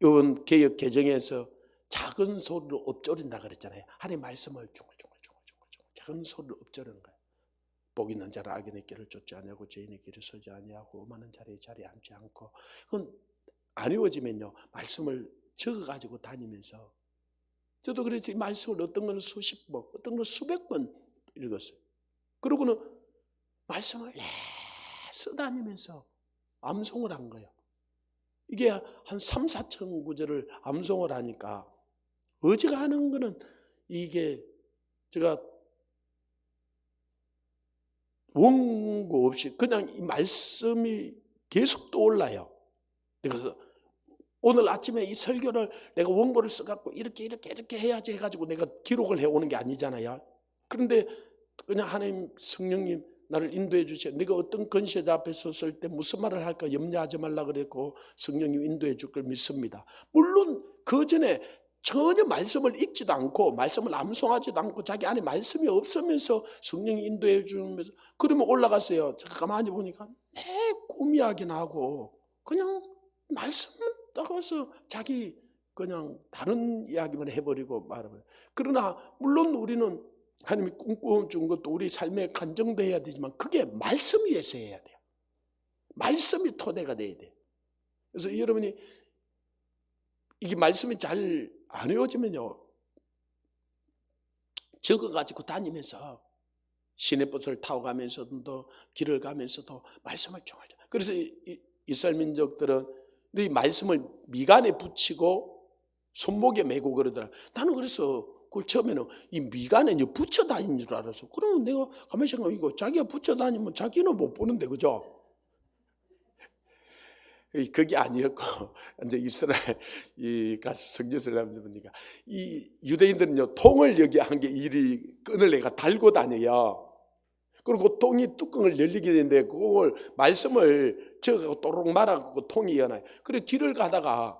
이번 개역 개정에서 작은 소리로 읊조린다 그랬잖아요. 하나님 말씀을 중얼중얼 작은 소리로 읊조리는 거예요. 복 있는 자는 악인의 길을 쫓지 아니하고 죄인의 길을 서지 아니하고 오만한 자리에 앉지 않고. 그건 안 외워지면요 말씀을 적어가지고 다니면서 저도 그랬지. 말씀을 어떤 건 수십 번, 어떤 건 수백 번 읽었어요. 그러고는 말씀을 써다니면서 암송을 한 거예요. 이게 한 3, 4천 구절을 암송을 하니까 어제가 하는 거는 이게 제가 원고 없이 그냥 이 말씀이 계속 떠올라요. 그래서 오늘 아침에 이 설교를 내가 원고를 써갖고 이렇게 해야지 해가지고 내가 기록을 해오는 게 아니잖아요. 그런데 그냥 하나님 성령님 나를 인도해 주셔. 내가 어떤 건시자 앞에 섰을 때 무슨 말을 할까 염려하지 말라 그랬고 성령님 인도해 줄 걸 믿습니다. 물론 그 전에 전혀 말씀을 읽지도 않고 말씀을 암송하지도 않고 자기 안에 말씀이 없으면서 성령이 인도해 주면서 그러면 올라갔어요. 제가 가만히 보니까 내 꿈 이야기나 하고 그냥 말씀을 따가서 자기 그냥 다른 이야기만 해버리고 말하면. 그러나 물론 우리는 하나님이 꿈꿔준 것도 우리 삶의 간증도 해야 되지만 그게 말씀 위에서 해야 돼요. 말씀이 토대가 돼야 돼요. 그래서 여러분이 이게 말씀이 잘 안 외워지면요 적어가지고 다니면서 시내버스를 타고 가면서도 길을 가면서도 말씀을 중얼. 그래서 이스라엘 민족들은 이 말씀을 미간에 붙이고 손목에 메고 그러더라. 나는 그래서 그걸 처음에는 이 미간에 붙여 다니는 줄 알았어. 그러면 내가 가만히 생각하면 이거 자기가 붙여 다니면 자기는 못 보는데 그죠? 그게 아니었고 이제 이스라엘 가서 성경을 보니까 이 유대인들은요 통을 여기 한 게 일이 끈을 내가 달고 다녀요. 그리고 통이 뚜껑을 열리게 되는데 그걸 말씀을 적어갖고 또록 말아갖고 통이 연해요. 그래 길을 가다가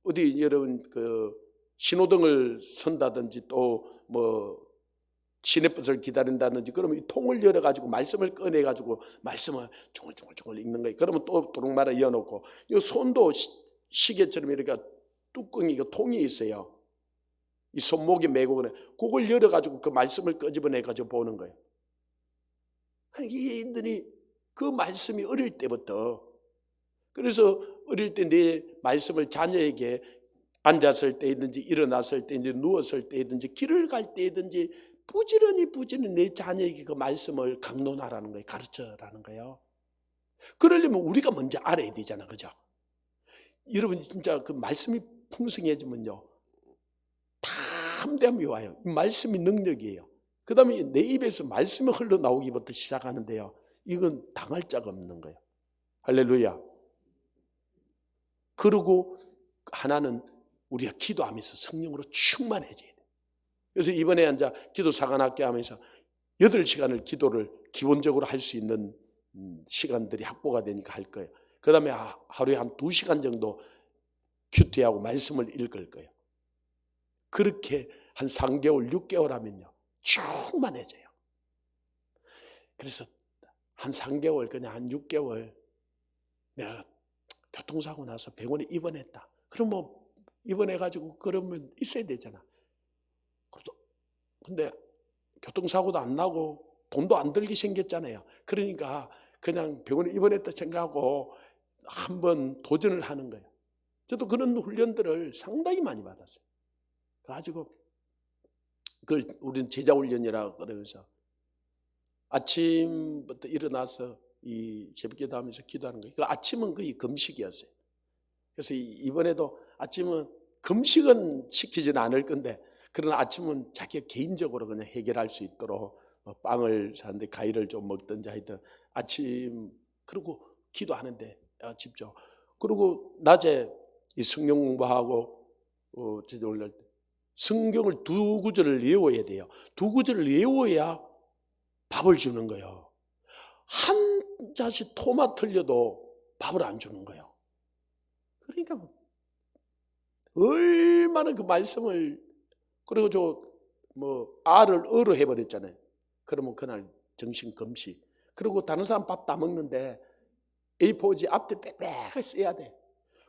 어디 여러분 그 신호등을 선다든지 또 뭐 시내버스를 기다린다든지 그러면 이 통을 열어가지고 말씀을 꺼내가지고 말씀을 중얼중얼 읽는 거예요. 그러면 또 또록 말아 이어놓고 이 손도 시계처럼 이렇게 뚜껑이 통이 있어요. 이 손목에 메고 그래. 그걸 열어가지고 그 말씀을 끄집어내가지고 보는 거예요. 이들이 그 말씀이 어릴 때부터 그래서 어릴 때 내 말씀을 자녀에게 앉았을 때이든지 일어났을 때이든지 누웠을 때이든지 길을 갈 때이든지 부지런히 내 자녀에게 그 말씀을 강론하라는 거예요. 가르쳐라는 거예요. 그러려면 우리가 먼저 알아야 되잖아. 그죠? 여러분 진짜 그 말씀이 풍성해지면요 담대함이 와요. 이 말씀이 능력이에요. 그 다음에 내 입에서 말씀이 흘러나오기부터 시작하는데요 이건 당할 자가 없는 거예요. 할렐루야. 그리고 하나는 우리가 기도하면서 성령으로 충만해져야 돼요. 그래서 이번에 앉아 기도 사관학교 하면서 8시간을 기도를 기본적으로 할 수 있는 시간들이 확보가 되니까 할 거예요. 그 다음에 하루에 한 2시간 정도 큐티하고 말씀을 읽을 거예요. 그렇게 한 3개월, 6개월 하면요 충만해져요. 그래서 한 3개월, 그냥 한 6개월 내가 교통사고 나서 병원에 입원했다. 그럼 뭐 입원해가지고 그러면 있어야 되잖아. 근데 교통사고도 안 나고 돈도 안 들게 생겼잖아요. 그러니까 그냥 병원에 입원했다 생각하고 한번 도전을 하는 거예요. 저도 그런 훈련들을 상당히 많이 받았어요. 가지고 그걸 우리는 제자훈련이라고 그러면서 아침부터 일어나서 이 새벽기도 하면서 기도하는 거예요. 그 아침은 거의 금식이었어요. 그래서 이번에도 아침은 금식은 시키지는 않을 건데 그러나 아침은 자기가 개인적으로 그냥 해결할 수 있도록 빵을 사는데 과일을 좀 먹든지 하여튼 아침 그리고 기도하는데 집중. 그리고 낮에 이 성경 공부하고 제자 올릴 때 성경을 2구절을 외워야 돼요. 2구절을 외워야 밥을 주는 거예요. 한 자씩 토마 틀려도 밥을 안 주는 거예요. 그러니까 얼마나 그 말씀을, 그리고 알을 어로 해버렸잖아요. 그러면 그날 정신 금시. 그리고 다른 사람 밥 다 먹는데 A4지 앞에 빽빽하게 써야 돼.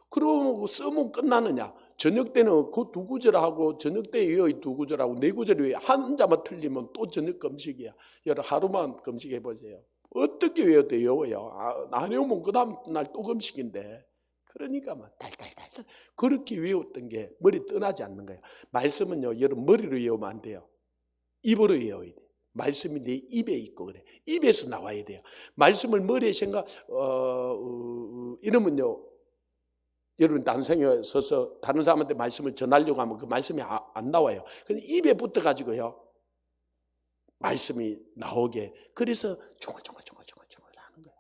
그러면 쓰면 끝나느냐? 저녁 때는 그 두 구절하고 저녁 때 외워이 두 구절하고 네 구절 외워. 한 자만 틀리면 또 저녁 금식이야. 여러분 하루만 금식해 보세요. 어떻게 외워도 외워요. 안 외우면 그 다음 날 또 금식인데. 그러니까 막 달달달달 그렇게 외웠던 게 머리 떠나지 않는 거예요. 말씀은요, 여러분 머리로 외우면 안 돼요. 입으로 외워야 돼요. 말씀이 내 입에 있고 그래. 입에서 나와야 돼요. 말씀을 머리에 생각 이러면요, 여러분 단상에 서서 다른 사람한테 말씀을 전하려고 하면 그 말씀이 안 나와요. 근데 입에 붙어 가지고요, 말씀이 나오게. 그래서 중얼중얼 하는 거예요.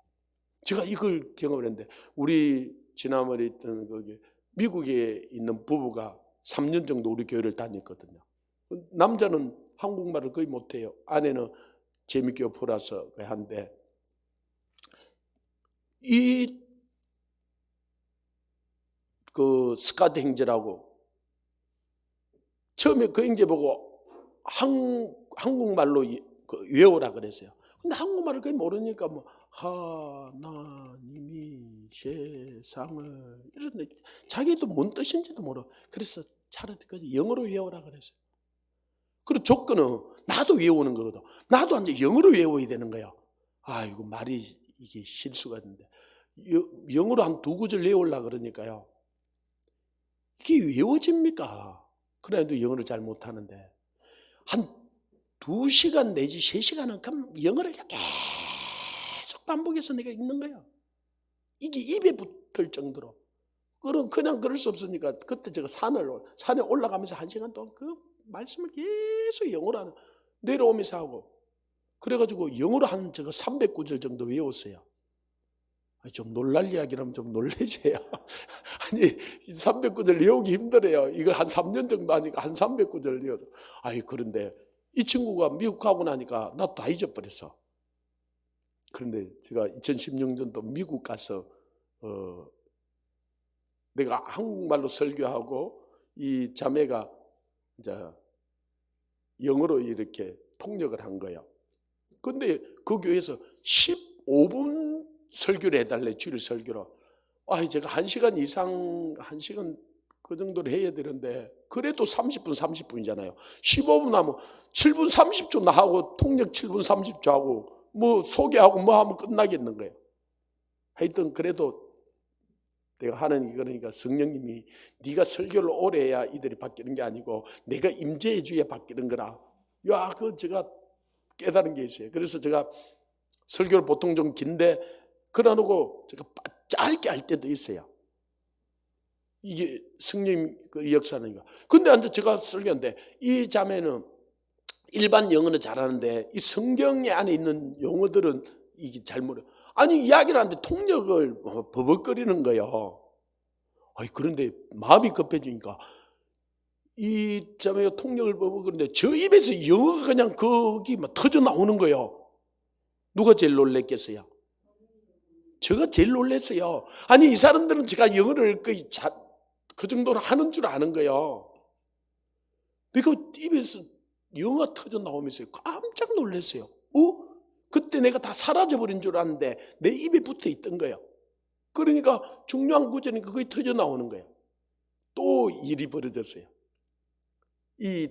제가 이걸 경험을 했는데, 우리 지난번에 있던 거기 미국에 있는 부부가 3년 정도 우리 교회를 다녔거든요. 남자는 한국말을 거의 못해요. 아내는 재밌게 풀어서 한데, 그 스카트 행제라고 처음에 그 행제 보고 한국말로 외우라 그랬어요. 근데 한국말을 거의 모르니까 하나님이 세상을 이러는데 자기도 뭔 뜻인지도 몰라. 그래서 차라리 영어로 외우라 그랬어요. 그리고 조건은 나도 외우는 거거든. 나도 이제 영어로 외워야 되는 거야. 이거 말이 이게 실수가 있는데 영어로 한 두 구절 외우려고 그러니까요, 이게 외워집니까? 그래도 영어를 잘 못하는데 한 2시간 내지 3시간은 그럼 영어를 계속 반복해서 내가 읽는 거예요. 이게 입에 붙을 정도로. 그냥 그럴 수 없으니까 그때 제가 산에 올라가면서 1시간 동안 그 말씀을 계속 영어로 하는, 내려오면서 하고, 그래가지고 영어로 한 제가 300구절 정도 외웠어요. 좀 놀랄 이야기라면 좀 놀래줘야. 아니 300구절 외우기 힘들어요. 이걸 한 3년 정도 하니까 한 300구절 외워도. 그런데 이 친구가 미국 가고 나니까 나도 다 잊어버렸어. 그런데 제가 2016년도 미국 가서 내가 한국말로 설교하고 이 자매가 이제 영어로 이렇게 통역을 한 거예요. 근데 그 교회에서 15분 설교를 해달래, 주일 설교로. 제가 1시간 이상, 1시간 그 정도를 해야 되는데, 그래도 30분이잖아요. 15분 하면 7분 30초 나하고 통역 7분 30초 하고 소개하고 하면 끝나겠는 거예요. 하여튼 그래도 내가 하는 그러니까 성령님이 네가 설교를 오래 해야 이들이 바뀌는 게 아니고 내가 임재해 줘야 바뀌는 거라. 제가 깨달은 게 있어요. 그래서 제가 설교를 보통 좀 긴데 그러고 제가 짧게 할 때도 있어요. 이게 성령 그 역사니까. 근데 앉아 제가 설교하는데 이 자매는 일반 영어는 잘하는데 이 성경에 안에 있는 용어들은 이게 잘 모르. 이야기를 하는데 통역을 버벅거리는 거예요. 그런데 마음이 급해지니까 이 자매가 통역을 버벅거리는데 저 입에서 영어가 그냥 거기 터져 나오는 거예요. 누가 제일 놀랬겠어요? 제가 제일 놀랐어요. 이 사람들은 제가 영어를 그 정도로 하는 줄 아는 거예요. 내가 입에서 영어가 터져 나오면서 깜짝 놀랐어요. 그때 내가 다 사라져버린 줄 아는데 내 입에 붙어 있던 거예요. 그러니까 중요한 구절이 그게 터져 나오는 거예요. 또 일이 벌어졌어요. 이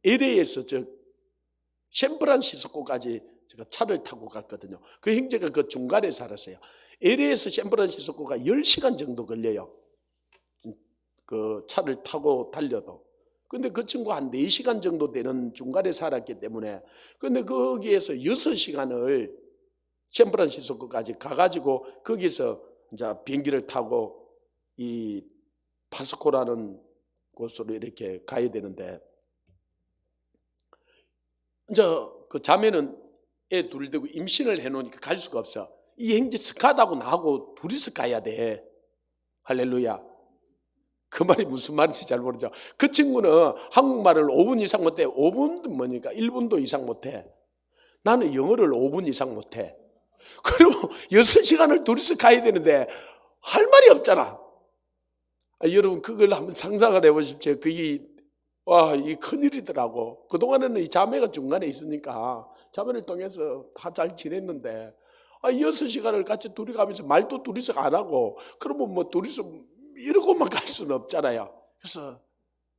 LA에서 샌프란시스코까지 제가 차를 타고 갔거든요. 그 형제가 그 중간에 살았어요. LA에서 샌프란시스코가 10시간 정도 걸려요. 그 차를 타고 달려도. 근데 그 친구가 한 4시간 정도 되는 중간에 살았기 때문에, 근데 거기에서 6시간을 샌프란시스코까지 가가지고 거기서 이제 비행기를 타고 이 파스코라는 곳으로 이렇게 가야 되는데, 이제 그 자매는 애 둘 되고 임신을 해놓으니까 갈 수가 없어. 이 형제 스카드하고 나하고 둘이서 가야 돼. 할렐루야. 그 말이 무슨 말인지 잘 모르죠. 그 친구는 한국말을 5분 이상 못해. 5분도 뭐니까 1분도 이상 못해. 나는 영어를 5분 이상 못해. 그리고 6시간을 둘이서 가야 되는데 할 말이 없잖아. 여러분 그걸 한번 상상을 해보십시오. 그게 이 큰일이더라고. 그동안에는 이 자매가 중간에 있으니까 자매를 통해서 다 잘 지냈는데 6시간을 같이 둘이 가면서 말도 둘이서 안 하고 그러면 뭐 둘이서 이러고만 갈 수는 없잖아요. 그래서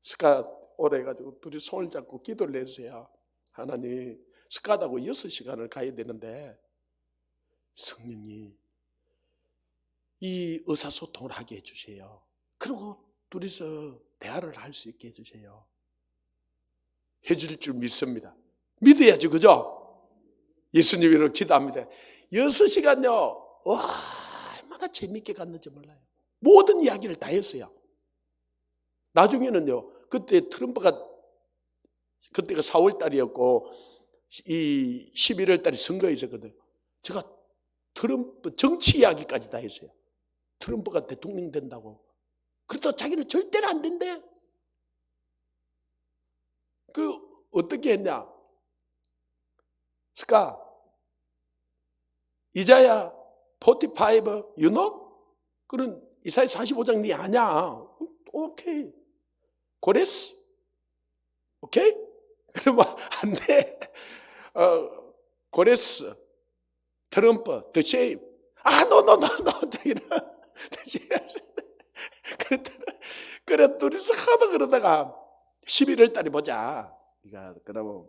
스카 오래 해가지고 둘이 손을 잡고 기도를 했어요. 하나님, 스카하고 6시간을 가야 되는데 성령이 이 의사소통을 하게 해주세요. 그리고 둘이서 대화를 할 수 있게 해주세요. 해줄 줄 믿습니다. 믿어야죠, 그죠? 예수님으로 기도합니다. 6시간요, 와, 얼마나 재밌게 갔는지 몰라요. 모든 이야기를 다 했어요. 나중에는요, 그때가 4월 달이었고, 이 11월 달에 선거가 있었거든요. 제가 트럼프 정치 이야기까지 다 했어요. 트럼프가 대통령 된다고. 그래도 자기는 절대로 안 된대. 어떻게 했냐? 스카, 이사야 45, you know? 그런 이사야 45장 니 아냐? 오케이. 고레스? 오케이? 그러면 안 돼. 고레스, 트럼프, 더 쉐임. 노. 자기는 더 쉐임. 그래, 둘이서 하도 그러다가 11월 달에 보자. 네가 그러면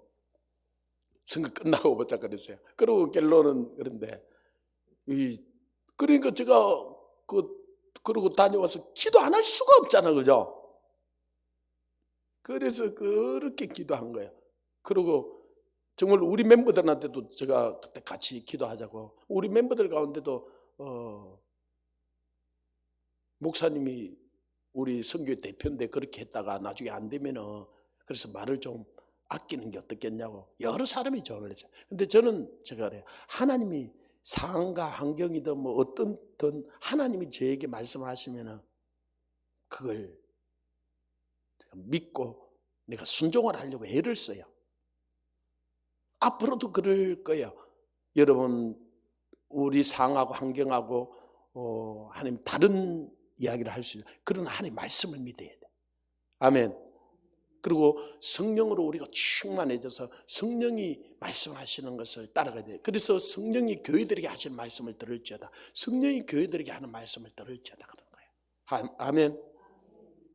선거 끝나고 보자 그랬어요. 그리고 결론은 그런데 그러니까 제가 그러고 다녀와서 기도 안 할 수가 없잖아, 그죠? 그래서 그렇게 기도한 거예요. 그리고 정말 우리 멤버들한테도 제가 그때 같이 기도하자고. 우리 멤버들 가운데도 목사님이 우리 선교회 대표인데 그렇게 했다가 나중에 안 되면은 그래서 말을 좀 아끼는 게 어떻겠냐고 여러 사람이 조언을 했죠. 근데 제가 그래요. 하나님이 상황과 환경이든 뭐 어떤든 하나님이 저에게 말씀하시면은 그걸 제가 믿고 내가 순종을 하려고 애를 써요. 앞으로도 그럴 거예요. 여러분 우리 상황하고 환경하고 하나님 다른 이야기를 할 수 있는 그런 하나님의 말씀을 믿어야 돼. 아멘. 그리고 성령으로 우리가 충만해져서 성령이 말씀하시는 것을 따라가야 돼. 그래서 성령이 교회들에게 하시는 말씀을 들을지어다. 성령이 교회들에게 하는 말씀을 들을지어다 그런 거예요. 아멘.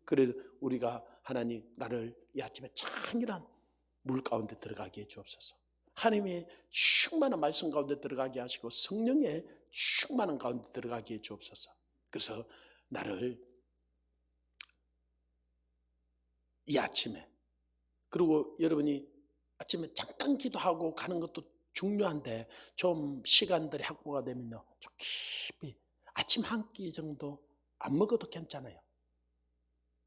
그래서 우리가 하나님 나를 이 아침에 찬란한 물 가운데 들어가게 해 주옵소서. 하나님의 충만한 말씀 가운데 들어가게 하시고 성령의 충만한 가운데 들어가게 해 주옵소서. 그래서 나를 이 아침에 그리고 여러분이 아침에 잠깐 기도하고 가는 것도 중요한데 좀 시간들이 확보가 되면요 좀 깊이 아침 한 끼 정도 안 먹어도 괜찮아요.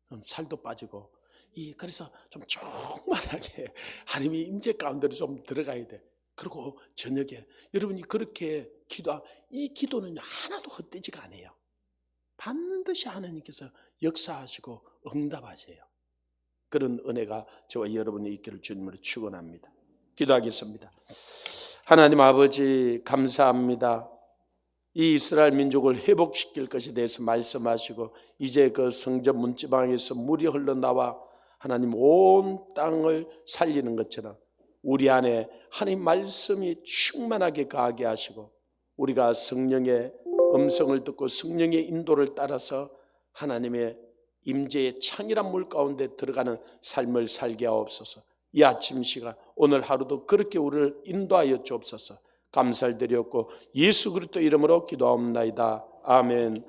그럼 살도 빠지고 그래서 좀 충만하게 하나님의 임재 가운데로 좀 들어가야 돼. 그리고 저녁에 여러분이 그렇게 이 기도는 하나도 헛되지가 않아요. 반드시 하나님께서 역사하시고 응답하세요. 그런 은혜가 저와 여러분이 있기를 주님으로 축원합니다. 기도하겠습니다. 하나님 아버지 감사합니다. 이 이스라엘 민족을 회복시킬 것에 대해서 말씀하시고 이제 그 성전 문지방에서 물이 흘러나와 하나님 온 땅을 살리는 것처럼 우리 안에 하나님 말씀이 충만하게 가게 하시고 우리가 성령의 음성을 듣고 성령의 인도를 따라서 하나님의 임재의 창이란 물 가운데 들어가는 삶을 살게 하옵소서. 이 아침 시간 오늘 하루도 그렇게 우리를 인도하여 주옵소서. 감사를 드렸고 예수 그리스도 이름으로 기도하옵나이다. 아멘.